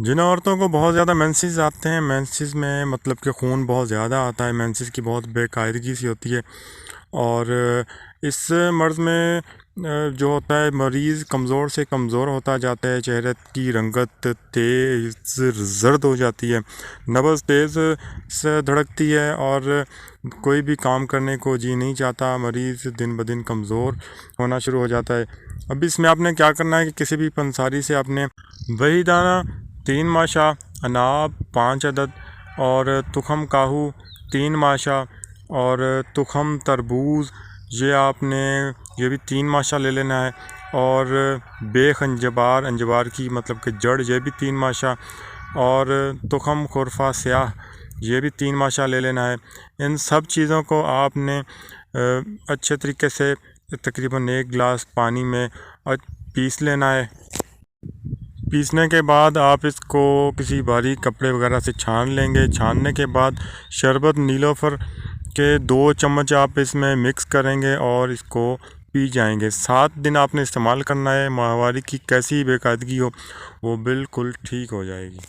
जिन औरतों को बहुत ज़्यादा मेंसेस आते हैं, मेंसेस में मतलब कि खून बहुत ज़्यादा आता है, मेंसेस की बहुत बेकायदगी सी होती है, और इस मर्ज़ में जो होता है मरीज़ कमज़ोर से कमज़ोर होता जाता है, चेहरे की रंगत तेज़ ज़र्द हो जाती है, नब्ज़ तेज़ से धड़कती है और कोई भी काम करने को जी नहीं चाहता, मरीज़ दिन ब दिन कमज़ोर होना शुरू हो जाता है। अब इसमें आपने क्या करना है कि किसी भी पंसारी से आपने वही दाना 3 माशा, अनाब 5 अदद और तुखम काहू 3 माशा और तुखम तरबूज ये भी 3 माशा ले लेना है, और बेख अंजबार की मतलब कि जड़ ये भी 3 माशा, और तुखम खुरफा स्याह ये भी 3 माशा ले लेना है। इन सब चीज़ों को आपने अच्छे तरीके से तकरीबन 1 गिलास पानी में पीस लेना है। पीसने के बाद आप इसको किसी बारीक कपड़े वगैरह से छान लेंगे। छानने के बाद शरबत नीलोफर के 2 चम्मच आप इसमें मिक्स करेंगे और इसको पी जाएंगे। 7 दिन आपने इस्तेमाल करना है। माहवारी की कैसी बेकायदगी हो वो बिल्कुल ठीक हो जाएगी।